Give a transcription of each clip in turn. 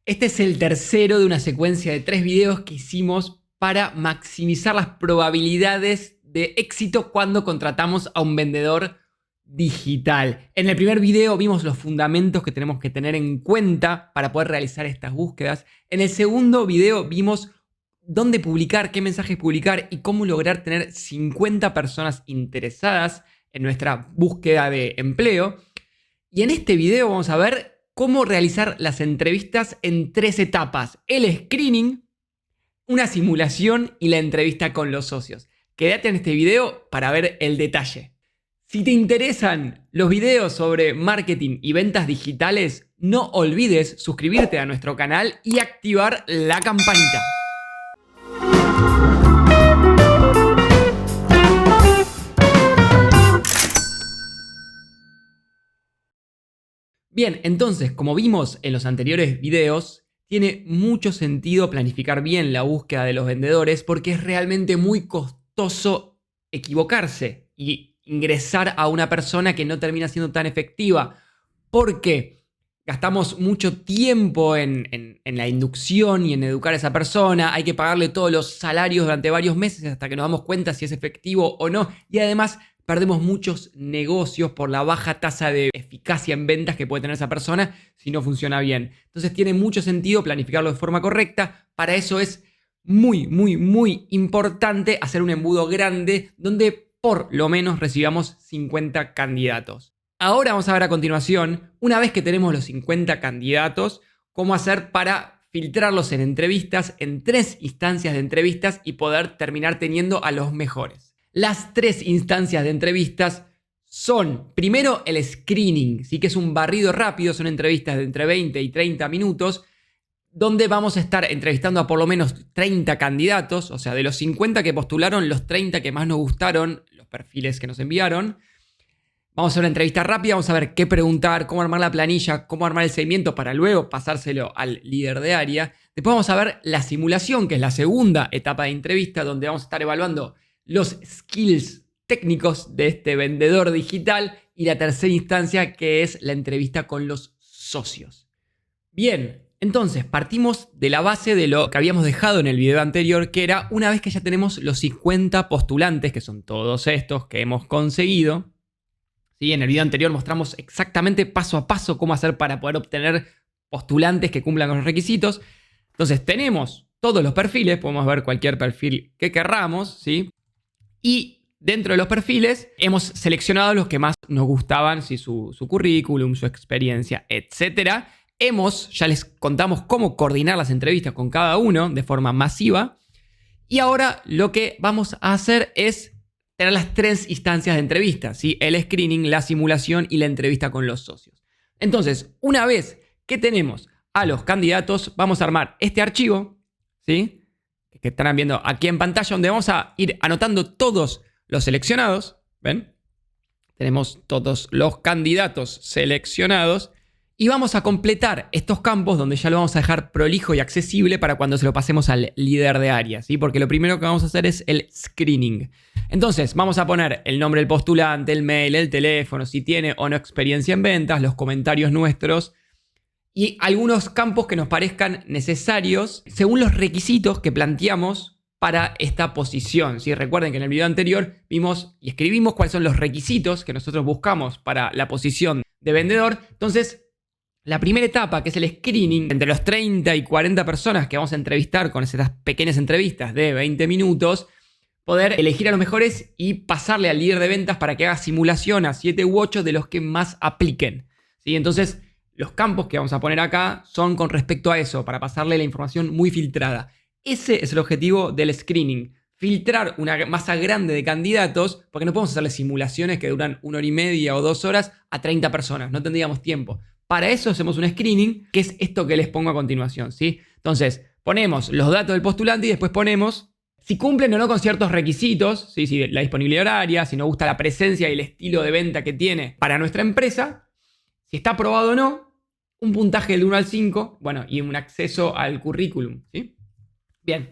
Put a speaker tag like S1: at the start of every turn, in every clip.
S1: Este es el tercero de una secuencia de 3 videos que hicimos para maximizar las probabilidades de éxito cuando contratamos a un vendedor digital. En el primer video vimos los fundamentos que tenemos que tener en cuenta para poder realizar estas búsquedas. En el segundo video vimos dónde publicar, qué mensajes publicar y cómo lograr tener 50 personas interesadas en nuestra búsqueda de empleo. Y en este video vamos a ver cómo realizar las entrevistas en 3 etapas: el screening, una simulación y la entrevista con los socios. Quédate en este video para ver el detalle. Si te interesan los videos sobre marketing y ventas digitales, no olvides suscribirte a nuestro canal y activar la campanita. Bien, entonces, como vimos en los anteriores videos, tiene mucho sentido planificar bien la búsqueda de los vendedores porque es realmente muy costoso equivocarse y ingresar a una persona que no termina siendo tan efectiva, porque gastamos mucho tiempo en la inducción y en educar a esa persona. Hay que pagarle todos los salarios durante varios meses hasta que nos damos cuenta si es efectivo o no, y además perdemos muchos negocios por la baja tasa de eficacia en ventas que puede tener esa persona si no funciona bien. Entonces tiene mucho sentido planificarlo de forma correcta. Para eso es muy importante hacer un embudo grande donde por lo menos recibamos 50 candidatos. Ahora vamos a ver a continuación, una vez que tenemos los 50 candidatos, cómo hacer para filtrarlos en entrevistas, en 3 instancias de entrevistas y poder terminar teniendo a los mejores. Las 3 instancias de entrevistas son, primero, el screening, ¿sí? Que es un barrido rápido, son entrevistas de entre 20 y 30 minutos, donde vamos a estar entrevistando a por lo menos 30 candidatos, o sea, de los 50 que postularon, los 30 que más nos gustaron, los perfiles que nos enviaron. Vamos a hacer una entrevista rápida, vamos a ver qué preguntar, cómo armar la planilla, cómo armar el seguimiento para luego pasárselo al líder de área. Después vamos a ver la simulación, que es la segunda etapa de entrevista, donde vamos a estar evaluando los skills técnicos de este vendedor digital, y la tercera instancia, que es la entrevista con los socios. Bien, entonces partimos de la base de lo que habíamos dejado en el video anterior, que era una vez que ya tenemos los 50 postulantes, que son todos estos que hemos conseguido. ¿Sí? En el video anterior mostramos exactamente paso a paso cómo hacer para poder obtener postulantes que cumplan con los requisitos. Entonces tenemos todos los perfiles, podemos ver cualquier perfil que querramos, ¿sí? Y dentro de los perfiles hemos seleccionado los que más nos gustaban, ¿sí? Su currículum, su experiencia, etc. Ya les contamos cómo coordinar las entrevistas con cada uno de forma masiva. Y ahora lo que vamos a hacer es tener las 3 instancias de entrevista, ¿sí? El screening, la simulación y la entrevista con los socios. Entonces, una vez que tenemos a los candidatos, vamos a armar este archivo, ¿sí? Que estarán viendo aquí en pantalla, donde vamos a ir anotando todos los seleccionados. ¿Ven? Tenemos todos los candidatos seleccionados y vamos a completar estos campos donde ya lo vamos a dejar prolijo y accesible para cuando se lo pasemos al líder de área, ¿sí? Porque lo primero que vamos a hacer es el screening. Entonces vamos a poner el nombre del postulante, el mail, el teléfono, si tiene o no experiencia en ventas, los comentarios nuestros y algunos campos que nos parezcan necesarios según los requisitos que planteamos para esta posición, ¿sí? Recuerden que en el video anterior vimos y escribimos cuáles son los requisitos que nosotros buscamos para la posición de vendedor. Entonces, la primera etapa, que es el screening, entre los 30 y 40 personas que vamos a entrevistar con estas pequeñas entrevistas de 20 minutos, poder elegir a los mejores y pasarle al líder de ventas para que haga simulación a 7 u 8 de los que más apliquen, ¿sí? Entonces, los campos que vamos a poner acá son con respecto a eso, para pasarle la información muy filtrada. Ese es el objetivo del screening, filtrar una masa grande de candidatos, porque no podemos hacerle simulaciones que duran 1 hora y media o 2 horas a 30 personas, no tendríamos tiempo. Para eso hacemos un screening, que es esto que les pongo a continuación, ¿sí? Entonces, ponemos los datos del postulante y después ponemos si cumplen o no con ciertos requisitos, ¿sí? Si la disponibilidad horaria, si nos gusta la presencia y el estilo de venta que tiene para nuestra empresa, si está aprobado o no, un puntaje del 1 al 5, bueno, y un acceso al currículum, ¿sí? Bien,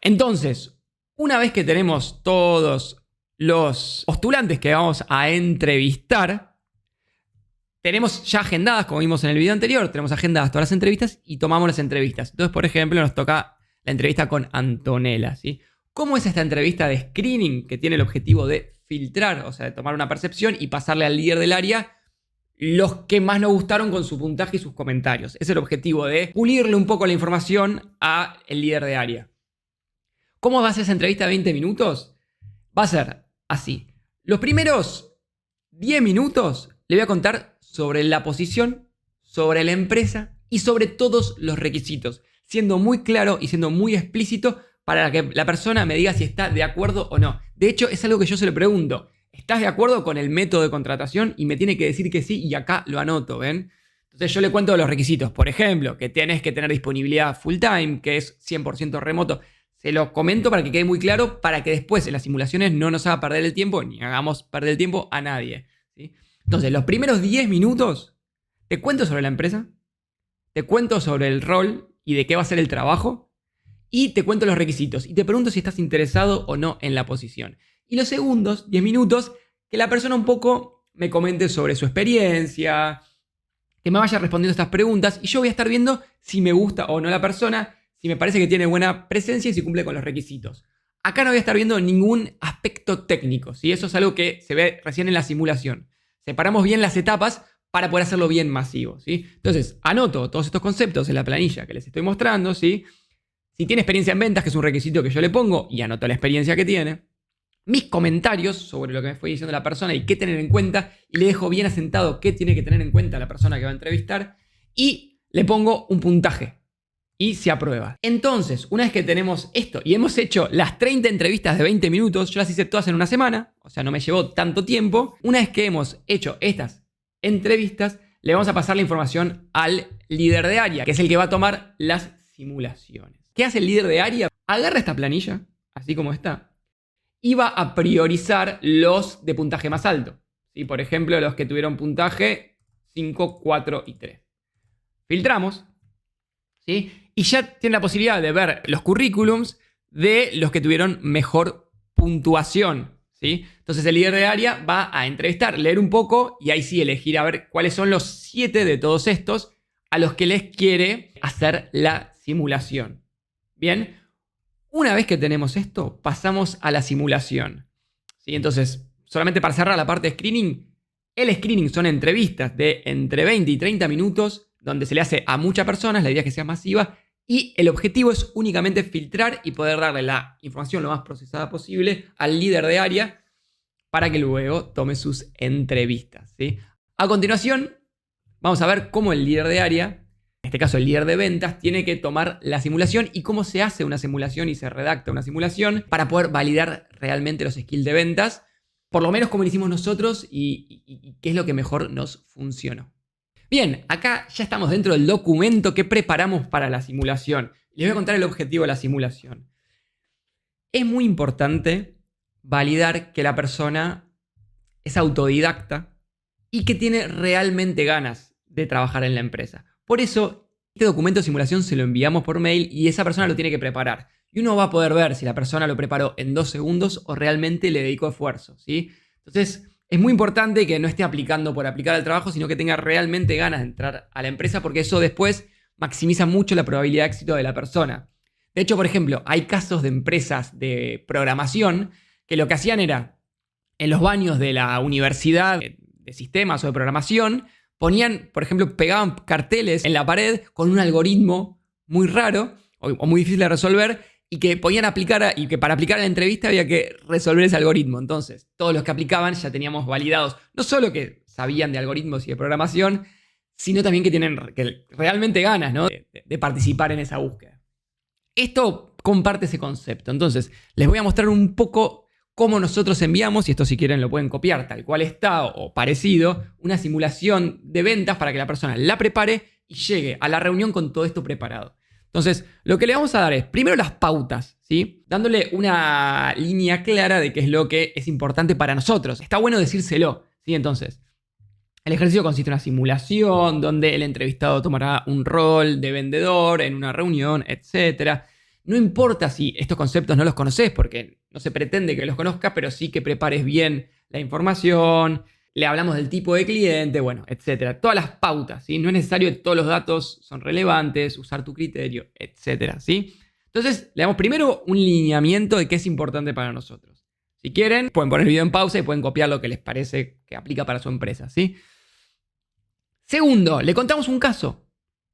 S1: entonces, una vez que tenemos todos los postulantes que vamos a entrevistar, tenemos ya agendadas, como vimos en el video anterior, tenemos agendadas todas las entrevistas y tomamos las entrevistas. Entonces, por ejemplo, nos toca la entrevista con Antonella, ¿sí? ¿Cómo es esta entrevista de screening que tiene el objetivo de filtrar, o sea, de tomar una percepción y pasarle al líder del área los que más nos gustaron con su puntaje y sus comentarios? Es el objetivo de pulirle un poco la información al líder de área. ¿Cómo va a ser esa entrevista de 20 minutos? Va a ser así. Los primeros 10 minutos le voy a contar sobre la posición, sobre la empresa y sobre todos los requisitos, siendo muy claro y siendo muy explícito para que la persona me diga si está de acuerdo o no. De hecho, es algo que yo se le pregunto. ¿Estás de acuerdo con el método de contratación? Y me tiene que decir que sí y acá lo anoto, ¿ven? Entonces yo le cuento los requisitos. Por ejemplo, que tenés que tener disponibilidad full time, que es 100% remoto. Se lo comento para que quede muy claro, para que después en las simulaciones no nos haga perder el tiempo ni hagamos perder el tiempo a nadie, ¿sí? Entonces, los primeros 10 minutos te cuento sobre la empresa, te cuento sobre el rol y de qué va a ser el trabajo, y te cuento los requisitos y te pregunto si estás interesado o no en la posición. Y los segundos 10 minutos, que la persona un poco me comente sobre su experiencia, que me vaya respondiendo estas preguntas y yo voy a estar viendo si me gusta o no la persona, si me parece que tiene buena presencia y si cumple con los requisitos. Acá no voy a estar viendo ningún aspecto técnico, ¿sí? Eso es algo que se ve recién en la simulación. Separamos bien las etapas para poder hacerlo bien masivo, ¿sí? Entonces, anoto todos estos conceptos en la planilla que les estoy mostrando, ¿sí? Si tiene experiencia en ventas, que es un requisito que yo le pongo, y anoto la experiencia que tiene. Mis comentarios sobre lo que me fue diciendo la persona y qué tener en cuenta, y le dejo bien asentado qué tiene que tener en cuenta la persona que va a entrevistar, y le pongo un puntaje. Y se aprueba. Entonces, una vez que tenemos esto y hemos hecho las 30 entrevistas de 20 minutos, yo las hice todas en una semana, o sea, no me llevó tanto tiempo. Una vez que hemos hecho estas entrevistas, le vamos a pasar la información al líder de área, que es el que va a tomar las simulaciones. ¿Qué hace el líder de área? Agarra esta planilla, así como está, y va a priorizar los de puntaje más alto. ¿Sí? Por ejemplo, los que tuvieron puntaje 5, 4 y 3. Filtramos. ¿Sí? Y ya tiene la posibilidad de ver los currículums de los que tuvieron mejor puntuación, ¿sí? Entonces el líder de área va a entrevistar, leer un poco y ahí sí elegir a ver cuáles son los 7 de todos estos a los que les quiere hacer la simulación. Bien, una vez que tenemos esto, pasamos a la simulación, ¿sí? Entonces, solamente para cerrar la parte de screening, el screening son entrevistas de entre 20 y 30 minutos donde se le hace a muchas personas, la idea es que sea masiva, y el objetivo es únicamente filtrar y poder darle la información lo más procesada posible al líder de área para que luego tome sus entrevistas, ¿sí? A continuación, vamos a ver cómo el líder de área, en este caso el líder de ventas, tiene que tomar la simulación y cómo se hace una simulación y se redacta una simulación para poder validar realmente los skills de ventas, por lo menos como lo hicimos nosotros y qué es lo que mejor nos funcionó. Bien, acá ya estamos dentro del documento que preparamos para la simulación. Les voy a contar el objetivo de la simulación. Es muy importante validar que la persona es autodidacta y que tiene realmente ganas de trabajar en la empresa. Por eso, este documento de simulación se lo enviamos por mail y esa persona lo tiene que preparar. Y uno va a poder ver si la persona lo preparó en 2 segundos o realmente le dedicó esfuerzo, ¿sí? Entonces, es muy importante que no esté aplicando por aplicar al trabajo, sino que tenga realmente ganas de entrar a la empresa, porque eso después maximiza mucho la probabilidad de éxito de la persona. De hecho, por ejemplo, hay casos de empresas de programación que lo que hacían era, en los baños de la universidad de sistemas o de programación, ponían, por ejemplo, pegaban carteles en la pared con un algoritmo muy raro o muy difícil de resolver, y que podían aplicar, y que para aplicar a la entrevista había que resolver ese algoritmo. Entonces, todos los que aplicaban ya teníamos validados, no solo que sabían de algoritmos y de programación, sino también que tienen que realmente ganas, ¿no? de participar en esa búsqueda. Esto comparte ese concepto. Entonces, les voy a mostrar un poco cómo nosotros enviamos, y esto si quieren lo pueden copiar tal cual está o parecido, una simulación de ventas para que la persona la prepare y llegue a la reunión con todo esto preparado. Entonces, lo que le vamos a dar es, primero, las pautas, ¿sí? Dándole una línea clara de qué es lo que es importante para nosotros. Está bueno decírselo, ¿sí? Entonces, el ejercicio consiste en una simulación donde el entrevistado tomará un rol de vendedor en una reunión, etc. No importa si estos conceptos no los conoces, porque no se pretende que los conozcas, pero sí que prepares bien la información, le hablamos del tipo de cliente, bueno, etcétera. Todas las pautas, ¿sí? No es necesario que todos los datos son relevantes, usar tu criterio, etcétera, ¿sí? Entonces, le damos primero un lineamiento de qué es importante para nosotros. Si quieren, pueden poner el video en pausa y pueden copiar lo que les parece que aplica para su empresa, ¿sí? Segundo, le contamos un caso.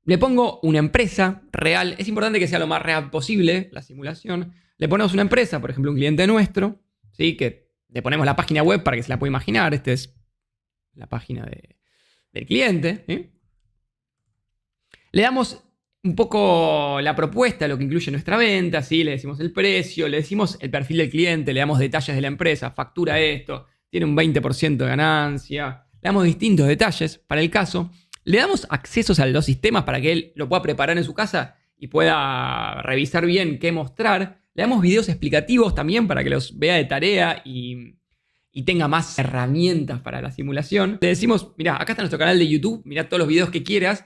S1: Le pongo una empresa real. Es importante que sea lo más real posible, la simulación. Le ponemos una empresa, por ejemplo, un cliente nuestro, ¿sí? Que le ponemos la página web para que se la pueda imaginar. Esta es la página del cliente, ¿sí? Le damos un poco la propuesta, lo que incluye nuestra venta, ¿sí? Le decimos el precio, le decimos el perfil del cliente, le damos detalles de la empresa, factura esto, tiene un 20% de ganancia. Le damos distintos detalles para el caso. Le damos accesos a los sistemas para que él lo pueda preparar en su casa y pueda revisar bien qué mostrar. Le damos videos explicativos también para que los vea de tarea y tenga más herramientas para la simulación. Le decimos, mira, acá está nuestro canal de YouTube, mira todos los videos que quieras.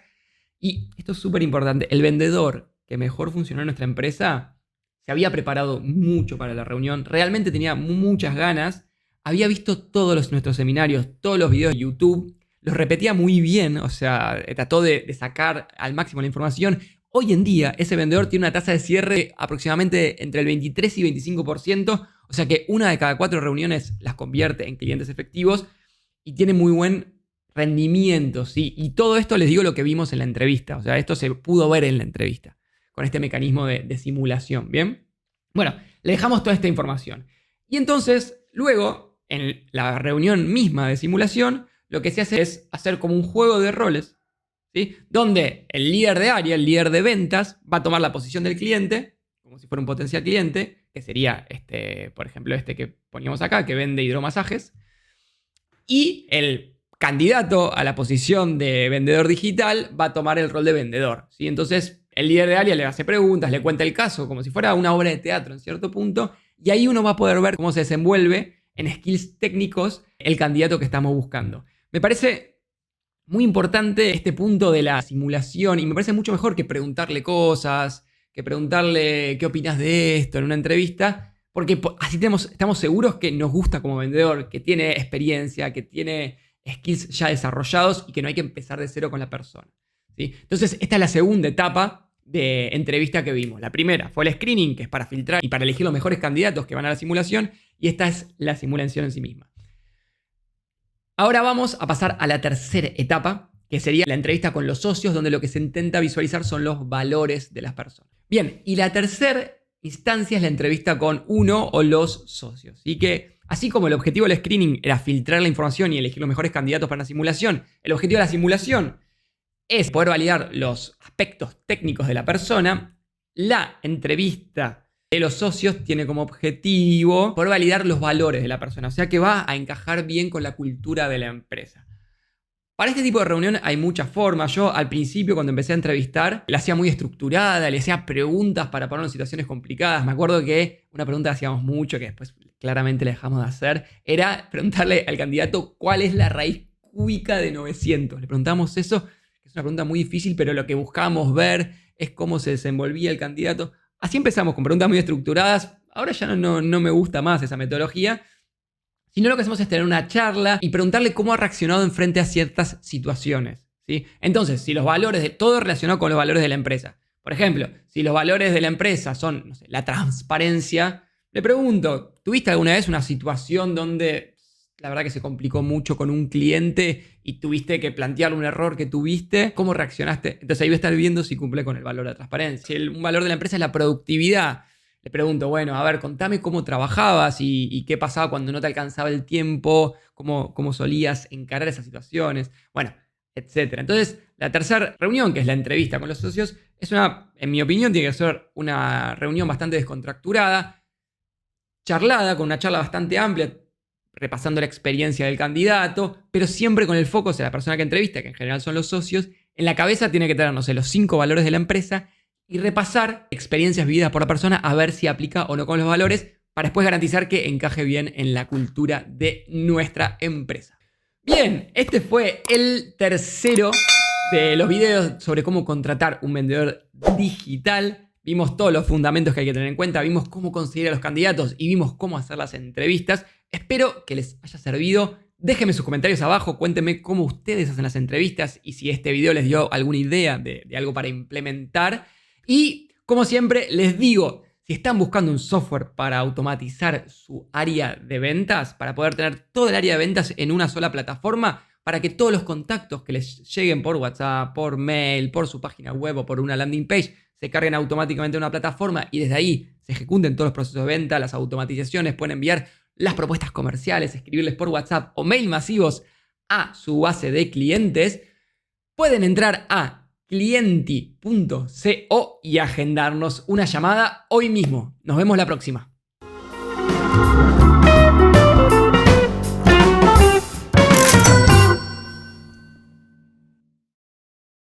S1: Y esto es súper importante, el vendedor que mejor funcionó en nuestra empresa se había preparado mucho para la reunión, realmente tenía muchas ganas, había visto todos nuestros seminarios, todos los videos de YouTube, los repetía muy bien, o sea, trató de sacar al máximo la información. Hoy en día ese vendedor tiene una tasa de cierre aproximadamente entre el 23 y 25%, o sea que una de cada 4 reuniones las convierte en clientes efectivos y tiene muy buen rendimiento, ¿sí? Y todo esto les digo lo que vimos en la entrevista, o sea, esto se pudo ver en la entrevista, con este mecanismo de simulación, ¿bien? Bueno, le dejamos toda esta información. Y entonces, luego, en la reunión misma de simulación, lo que se hace es hacer como un juego de roles, ¿sí? Donde el líder de área, el líder de ventas, va a tomar la posición del cliente, como si fuera un potencial cliente, que sería, por ejemplo, este que poníamos acá, que vende hidromasajes, y el candidato a la posición de vendedor digital va a tomar el rol de vendedor, ¿sí? Entonces, el líder de área le hace preguntas, le cuenta el caso, como si fuera una obra de teatro en cierto punto, y ahí uno va a poder ver cómo se desenvuelve en skills técnicos el candidato que estamos buscando. Me parece muy importante este punto de la simulación y me parece mucho mejor que preguntarle cosas, que preguntarle qué opinas de esto en una entrevista, porque así estamos seguros que nos gusta como vendedor, que tiene experiencia, que tiene skills ya desarrollados y que no hay que empezar de cero con la persona, ¿sí? Entonces, esta es la segunda etapa de entrevista que vimos. La primera fue el screening, que es para filtrar y para elegir los mejores candidatos que van a la simulación, y esta es la simulación en sí misma. Ahora vamos a pasar a la tercera etapa, que sería la entrevista con los socios, donde lo que se intenta visualizar son los valores de las personas. Bien, y la tercera instancia es la entrevista con uno o los socios. Y que, así como el objetivo del screening era filtrar la información y elegir los mejores candidatos para la simulación, el objetivo de la simulación es poder validar los aspectos técnicos de la persona. La entrevista de los socios tiene como objetivo poder validar los valores de la persona, o sea que va a encajar bien con la cultura de la empresa. Para este tipo de reunión hay muchas formas. Yo al principio, cuando empecé a entrevistar, la hacía muy estructurada, le hacía preguntas para ponerlo en situaciones complicadas. Me acuerdo que una pregunta que hacíamos mucho, que después claramente la dejamos de hacer, era preguntarle al candidato cuál es la raíz cúbica de 900. Le preguntamos eso, que es una pregunta muy difícil, pero lo que buscábamos ver es cómo se desenvolvía el candidato. Así empezamos, con preguntas muy estructuradas. Ahora ya no me gusta más esa metodología. Sino lo que hacemos es tener una charla y preguntarle cómo ha reaccionado en frente a ciertas situaciones, ¿sí? Entonces, si los valores de todo relacionado con los valores de la empresa. Por ejemplo, si los valores de la empresa son, no sé, la transparencia, le pregunto, ¿tuviste alguna vez una situación donde la verdad que se complicó mucho con un cliente y tuviste que plantear un error que tuviste? ¿Cómo reaccionaste? Entonces ahí voy a estar viendo si cumple con el valor de la transparencia. Si un valor de la empresa es la productividad, le pregunto, bueno, a ver, contame cómo trabajabas y qué pasaba cuando no te alcanzaba el tiempo, cómo solías encarar esas situaciones, bueno, etcétera. Entonces, la tercera reunión, que es la entrevista con los socios, es en mi opinión, tiene que ser una reunión bastante descontracturada, charlada, con una charla bastante amplia, repasando la experiencia del candidato, pero siempre con el foco hacia la persona que entrevista, que en general son los socios. En la cabeza tiene que tener, no sé, los 5 valores de la empresa y repasar experiencias vividas por la persona a ver si aplica o no con los valores para después garantizar que encaje bien en la cultura de nuestra empresa. Bien, este fue el tercero de los videos sobre cómo contratar un vendedor digital. Vimos todos los fundamentos que hay que tener en cuenta, vimos cómo conseguir a los candidatos y vimos cómo hacer las entrevistas. Espero que les haya servido. Déjenme sus comentarios abajo, cuéntenme cómo ustedes hacen las entrevistas y si este video les dio alguna idea de algo para implementar. Y como siempre les digo, si están buscando un software para automatizar su área de ventas, para poder tener todo el área de ventas en una sola plataforma, para que todos los contactos que les lleguen por WhatsApp, por mail, por su página web o por una landing page, se carguen automáticamente en una plataforma y desde ahí se ejecuten todos los procesos de venta, las automatizaciones, pueden enviar las propuestas comerciales, escribirles por WhatsApp o mail masivos a su base de clientes, pueden entrar a clienti.co y agendarnos una llamada hoy mismo. Nos vemos la próxima.